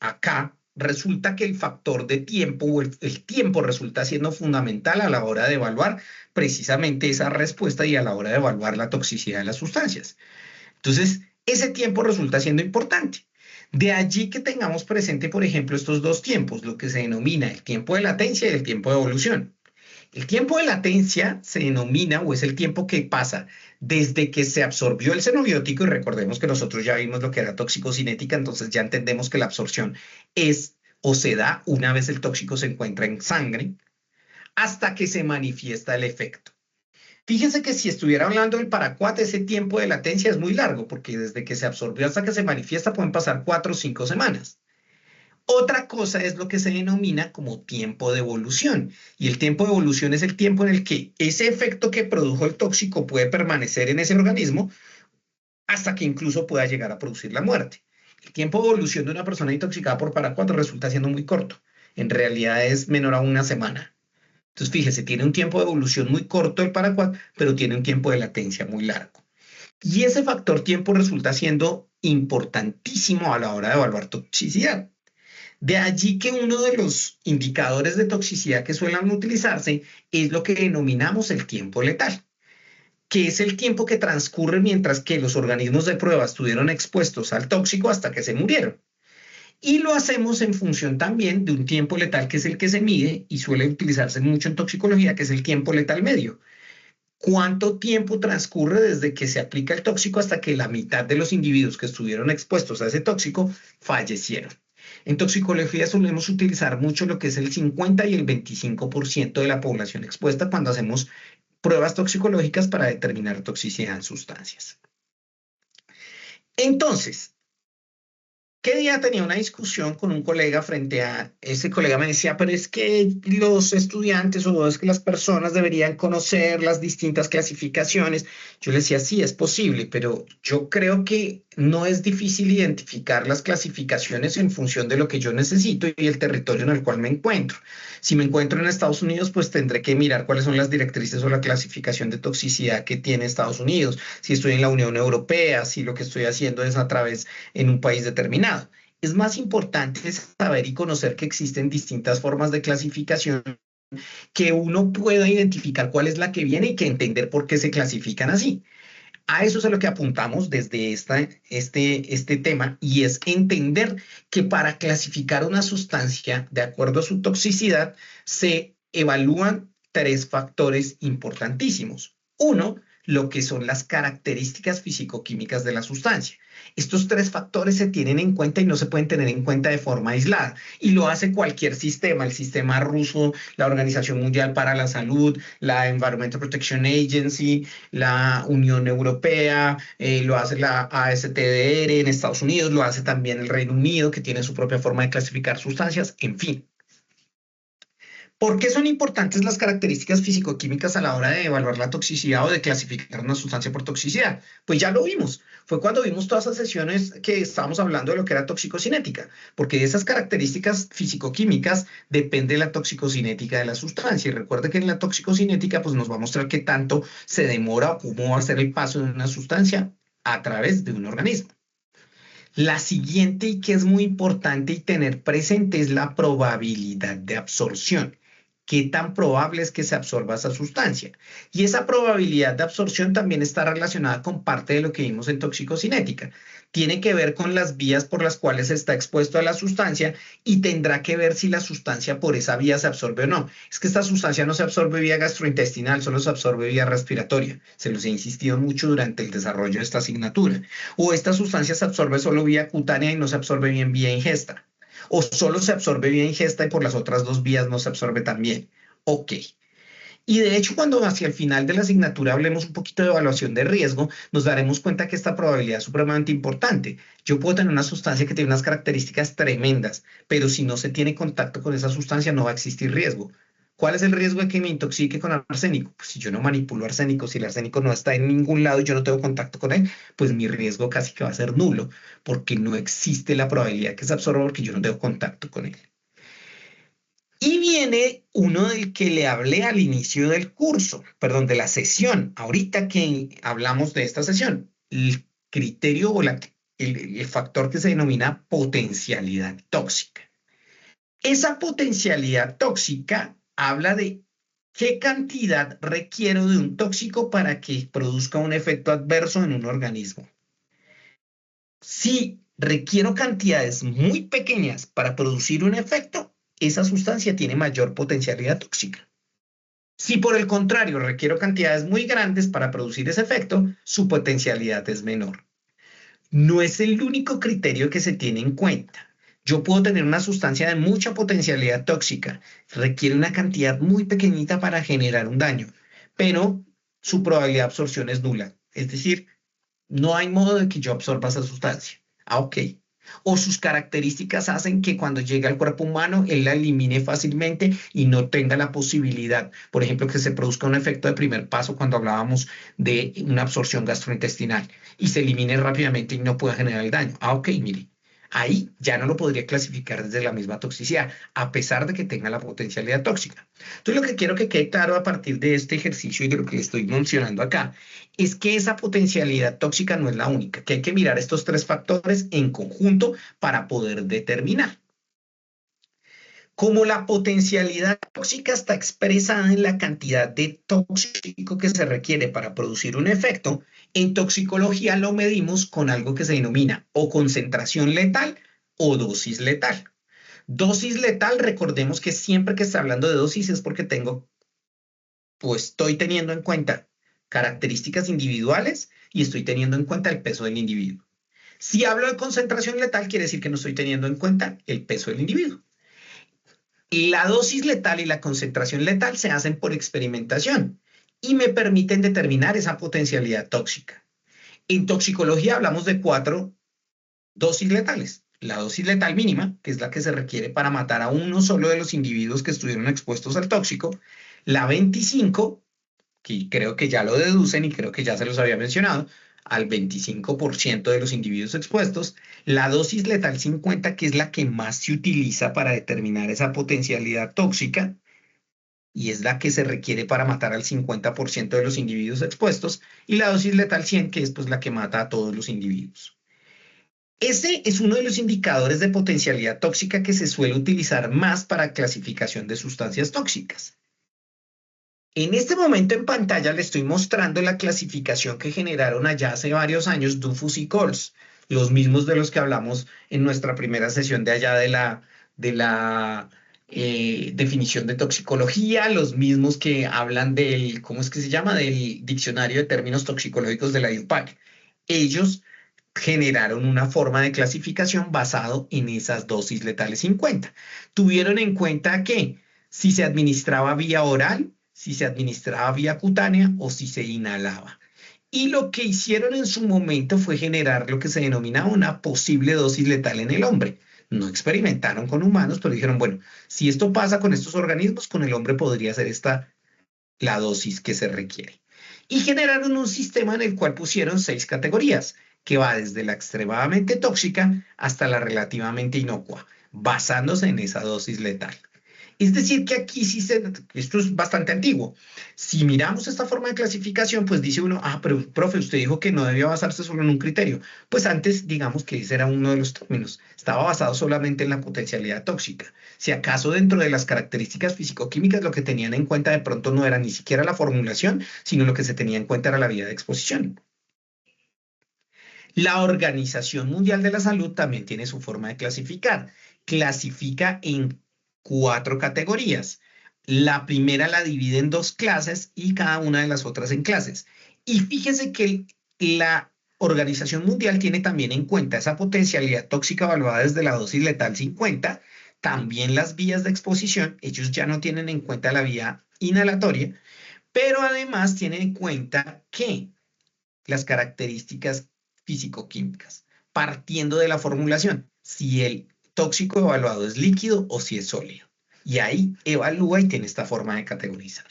acá resulta que el factor de tiempo o el tiempo resulta siendo fundamental a la hora de evaluar precisamente esa respuesta y a la hora de evaluar la toxicidad de las sustancias. Entonces, ese tiempo resulta siendo importante. De allí que tengamos presente, por ejemplo, estos dos tiempos, lo que se denomina el tiempo de latencia y el tiempo de evolución. El tiempo de latencia se denomina o es el tiempo que pasa desde que se absorbió el xenobiótico, y recordemos que nosotros ya vimos lo que era toxicocinética, entonces ya entendemos que la absorción es o se da una vez el tóxico se encuentra en sangre, hasta que se manifiesta el efecto. Fíjense que si estuviera hablando del paraquat, ese tiempo de latencia es muy largo, porque desde que se absorbió hasta que se manifiesta pueden pasar 4 o 5 semanas. Otra cosa es lo que se denomina como tiempo de evolución. Y el tiempo de evolución es el tiempo en el que ese efecto que produjo el tóxico puede permanecer en ese organismo hasta que incluso pueda llegar a producir la muerte. El tiempo de evolución de una persona intoxicada por paraquat resulta siendo muy corto. En realidad es menor a una semana. Entonces, fíjese, tiene un tiempo de evolución muy corto el paraquat, pero tiene un tiempo de latencia muy largo. Y ese factor tiempo resulta siendo importantísimo a la hora de evaluar toxicidad. De allí que uno de los indicadores de toxicidad que suelen utilizarse es lo que denominamos el tiempo letal, que es el tiempo que transcurre mientras que los organismos de prueba estuvieron expuestos al tóxico hasta que se murieron. Y lo hacemos en función también de un tiempo letal que es el que se mide y suele utilizarse mucho en toxicología, que es el tiempo letal medio. ¿Cuánto tiempo transcurre desde que se aplica el tóxico hasta que la mitad de los individuos que estuvieron expuestos a ese tóxico fallecieron? En toxicología solemos utilizar mucho lo que es el 50 y el 25% de la población expuesta cuando hacemos pruebas toxicológicas para determinar toxicidad en sustancias. Entonces, ¿qué día tenía una discusión con un colega frente a ese colega? Me decía, pero es que los estudiantes o es que las personas deberían conocer las distintas clasificaciones. Yo le decía, sí, es posible, pero yo creo que no es difícil identificar las clasificaciones en función de lo que yo necesito y el territorio en el cual me encuentro. Si me encuentro en Estados Unidos, pues tendré que mirar cuáles son las directrices o la clasificación de toxicidad que tiene Estados Unidos. Si estoy en la Unión Europea, si lo que estoy haciendo es a través en un país determinado. Es más importante saber y conocer que existen distintas formas de clasificación, que uno pueda identificar cuál es la que viene y que entender por qué se clasifican así. A eso es a lo que apuntamos desde este tema, y es entender que para clasificar una sustancia de acuerdo a su toxicidad se evalúan tres factores importantísimos. Uno, lo que son las características físico-químicas de la sustancia. Estos tres factores se tienen en cuenta y no se pueden tener en cuenta de forma aislada. Y lo hace cualquier sistema, el sistema ruso, la Organización Mundial para la Salud, la Environmental Protection Agency, la Unión Europea, lo hace la ASTDR en Estados Unidos, lo hace también el Reino Unido, que tiene su propia forma de clasificar sustancias, en fin. ¿Por qué son importantes las características físico-químicas a la hora de evaluar la toxicidad o de clasificar una sustancia por toxicidad? Pues ya lo vimos. Fue cuando vimos todas esas sesiones que estábamos hablando de lo que era toxicocinética, porque de esas características físico-químicas depende la toxicocinética de la sustancia. Y recuerde que en la toxicocinética pues nos va a mostrar qué tanto se demora o cómo va a ser el paso de una sustancia a través de un organismo. La siguiente, y que es muy importante y tener presente, es la probabilidad de absorción. ¿Qué tan probable es que se absorba esa sustancia? Y esa probabilidad de absorción también está relacionada con parte de lo que vimos en toxicocinética. Tiene que ver con las vías por las cuales está expuesto a la sustancia y tendrá que ver si la sustancia por esa vía se absorbe o no. Es que esta sustancia no se absorbe vía gastrointestinal, solo se absorbe vía respiratoria. Se los he insistido mucho durante el desarrollo de esta asignatura. O esta sustancia se absorbe solo vía cutánea y no se absorbe bien vía ingesta. O solo se absorbe vía ingesta y por las otras dos vías no se absorbe tan bien. Ok. Y de hecho, cuando hacia el final de la asignatura hablemos un poquito de evaluación de riesgo, nos daremos cuenta que esta probabilidad es supremamente importante. Yo puedo tener una sustancia que tiene unas características tremendas, pero si no se tiene contacto con esa sustancia no va a existir riesgo. ¿Cuál es el riesgo de que me intoxique con arsénico? Pues si yo no manipulo arsénico, si el arsénico no está en ningún lado y yo no tengo contacto con él, pues mi riesgo casi que va a ser nulo, porque no existe la probabilidad que se absorba porque yo no tengo contacto con él. Y viene uno del que le hablé al inicio del curso, perdón, de la sesión, ahorita que hablamos de esta sesión, el criterio o el factor que se denomina potencialidad tóxica. Esa potencialidad tóxica habla de qué cantidad requiero de un tóxico para que produzca un efecto adverso en un organismo. Si requiero cantidades muy pequeñas para producir un efecto, esa sustancia tiene mayor potencialidad tóxica. Si por el contrario requiero cantidades muy grandes para producir ese efecto, su potencialidad es menor. No es el único criterio que se tiene en cuenta. Yo puedo tener una sustancia de mucha potencialidad tóxica, requiere una cantidad muy pequeñita para generar un daño, pero su probabilidad de absorción es nula. Es decir, no hay modo de que yo absorba esa sustancia. Ok. O sus características hacen que cuando llegue al cuerpo humano, él la elimine fácilmente y no tenga la posibilidad, por ejemplo, que se produzca un efecto de primer paso cuando hablábamos de una absorción gastrointestinal y se elimine rápidamente y no pueda generar el daño. Ok, mire. Ahí ya no lo podría clasificar desde la misma toxicidad, a pesar de que tenga la potencialidad tóxica. Entonces, lo que quiero que quede claro a partir de este ejercicio y de lo que estoy mencionando acá, es que esa potencialidad tóxica no es la única, que hay que mirar estos tres factores en conjunto para poder determinar. Como la potencialidad tóxica está expresada en la cantidad de tóxico que se requiere para producir un efecto, en toxicología lo medimos con algo que se denomina o concentración letal o dosis letal. Dosis letal, recordemos que siempre que está hablando de dosis es porque estoy teniendo en cuenta características individuales y estoy teniendo en cuenta el peso del individuo. Si hablo de concentración letal, quiere decir que no estoy teniendo en cuenta el peso del individuo. La dosis letal y la concentración letal se hacen por experimentación y me permiten determinar esa potencialidad tóxica. En toxicología hablamos de 4 dosis letales. La dosis letal mínima, que es la que se requiere para matar a uno solo de los individuos que estuvieron expuestos al tóxico. La 25, que creo que ya lo deducen y creo que ya se los había mencionado, al 25% de los individuos expuestos. La dosis letal 50, que es la que más se utiliza para determinar esa potencialidad tóxica y es la que se requiere para matar al 50% de los individuos expuestos. Y la dosis letal 100, que es pues la que mata a todos los individuos. Ese es uno de los indicadores de potencialidad tóxica que se suele utilizar más para clasificación de sustancias tóxicas. En este momento en pantalla le estoy mostrando la clasificación que generaron allá hace varios años Dufus y Coles, los mismos de los que hablamos en nuestra primera sesión de allá de la definición de toxicología, los mismos que hablan del, ¿cómo es que se llama? Del diccionario de términos toxicológicos de la IUPAC. Ellos generaron una forma de clasificación basado en esas dosis letales 50. Tuvieron en cuenta que si se administraba vía oral, si se administraba vía cutánea o si se inhalaba. Y lo que hicieron en su momento fue generar lo que se denominaba una posible dosis letal en el hombre. No experimentaron con humanos, pero dijeron, bueno, si esto pasa con estos organismos, con el hombre podría ser esta la dosis que se requiere. Y generaron un sistema en el cual pusieron 6 categorías, que va desde la extremadamente tóxica hasta la relativamente inocua, basándose en esa dosis letal. Es decir, que aquí esto es bastante antiguo. Si miramos esta forma de clasificación, pues dice uno, pero profe, usted dijo que no debía basarse solo en un criterio. Pues antes, digamos que ese era uno de los términos. Estaba basado solamente en la potencialidad tóxica. Si acaso dentro de las características físico-químicas lo que tenían en cuenta de pronto no era ni siquiera la formulación, sino lo que se tenía en cuenta era la vía de exposición. La Organización Mundial de la Salud también tiene su forma de clasificar. Clasifica en 4 categorías. La primera la divide en 2 clases y cada una de las otras en clases. Y fíjese que la Organización Mundial tiene también en cuenta esa potencialidad tóxica evaluada desde la dosis letal 50, también las vías de exposición. Ellos ya no tienen en cuenta la vía inhalatoria, pero además tienen en cuenta que las características físico-químicas, partiendo de la formulación, si el tóxico evaluado es líquido o si es sólido. Y ahí evalúa y tiene esta forma de categorizar.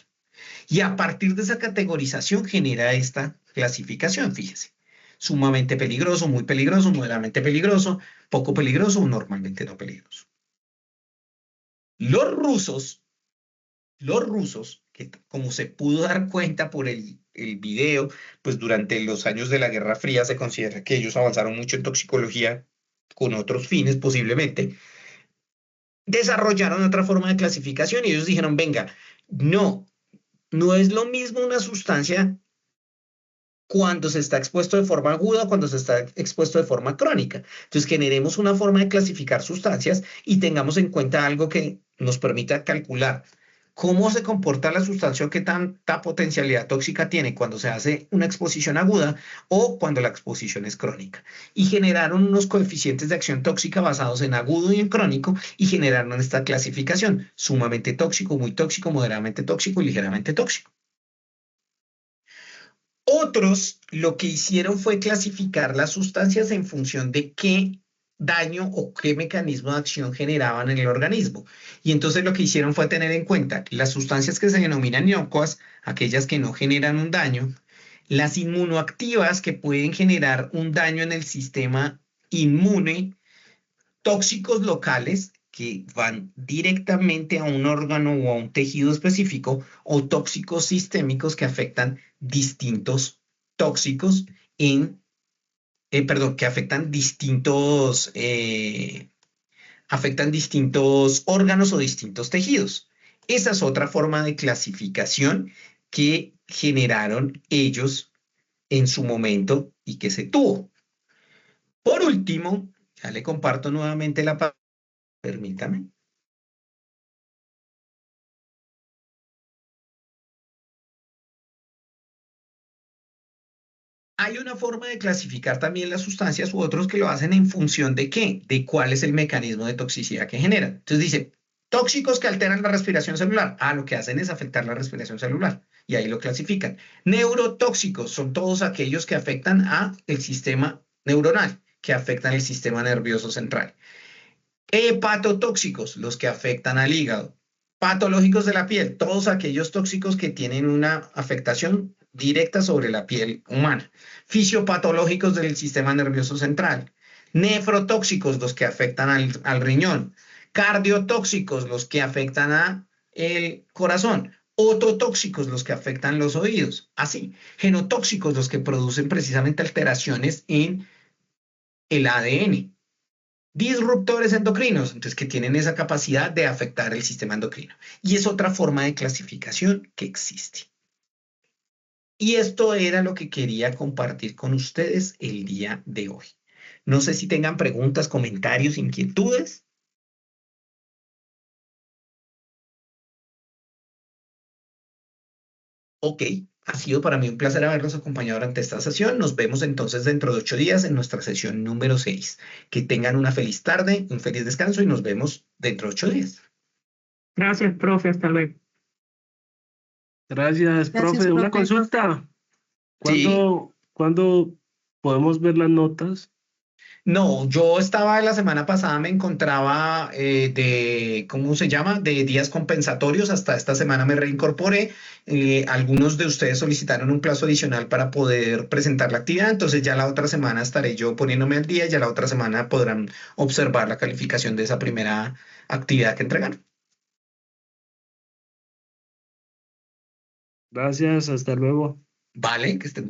Y a partir de esa categorización genera esta clasificación, fíjese. Sumamente peligroso, muy peligroso, moderadamente peligroso, poco peligroso o normalmente no peligroso. Los rusos, que como se pudo dar cuenta por el video, pues durante los años de la Guerra Fría se considera que ellos avanzaron mucho en toxicología con otros fines posiblemente, desarrollaron otra forma de clasificación y ellos dijeron, venga, no es lo mismo una sustancia cuando se está expuesto de forma aguda o cuando se está expuesto de forma crónica. Entonces generemos una forma de clasificar sustancias y tengamos en cuenta algo que nos permita calcular cómo se comporta la sustancia o qué tanta potencialidad tóxica tiene cuando se hace una exposición aguda o cuando la exposición es crónica. Y generaron unos coeficientes de acción tóxica basados en agudo y en crónico y generaron esta clasificación: sumamente tóxico, muy tóxico, moderadamente tóxico y ligeramente tóxico. Otros lo que hicieron fue clasificar las sustancias en función de qué daño o qué mecanismo de acción generaban en el organismo. Y entonces lo que hicieron fue tener en cuenta las sustancias que se denominan inocuas, aquellas que no generan un daño, las inmunoactivas que pueden generar un daño en el sistema inmune, tóxicos locales que van directamente a un órgano o a un tejido específico, o tóxicos sistémicos que afectan distintos tóxicos que afectan distintos afectan distintos órganos o distintos tejidos. Esa es otra forma de clasificación que generaron ellos en su momento y que se tuvo. Por último, ya le comparto nuevamente la pantalla, permítame. Hay una forma de clasificar también las sustancias u otros que lo hacen en función de qué, de cuál es el mecanismo de toxicidad que generan. Entonces dice, tóxicos que alteran la respiración celular. Ah, lo que hacen es afectar la respiración celular y ahí lo clasifican. Neurotóxicos son todos aquellos que afectan a el sistema neuronal, que afectan el sistema nervioso central. Hepatotóxicos, los que afectan al hígado. Patológicos de la piel, todos aquellos tóxicos que tienen una afectación directa sobre la piel humana. Fisiopatológicos del sistema nervioso central. Nefrotóxicos, los que afectan al riñón. Cardiotóxicos, los que afectan al corazón. Ototóxicos, los que afectan los oídos. Así. Genotóxicos, los que producen precisamente alteraciones en el ADN. Disruptores endocrinos, entonces que tienen esa capacidad de afectar el sistema endocrino. Y es otra forma de clasificación que existe. Y esto era lo que quería compartir con ustedes el día de hoy. No sé si tengan preguntas, comentarios, inquietudes. Ok, ha sido para mí un placer haberlos acompañado durante esta sesión. Nos vemos entonces dentro de 8 días en nuestra sesión número 6. Que tengan una feliz tarde, un feliz descanso y nos vemos dentro de 8 días. Gracias, profe. Hasta luego. Gracias, profe. Una consulta. Sí. ¿Cuándo podemos ver las notas? No, yo estaba la semana pasada, me encontraba ¿cómo se llama? De días compensatorios. Hasta esta semana me reincorporé. Algunos de ustedes solicitaron un plazo adicional para poder presentar la actividad. Entonces ya la otra semana estaré yo poniéndome al día. Ya la otra semana podrán observar la calificación de esa primera actividad que entregaron. Gracias, hasta luego. Vale, que estén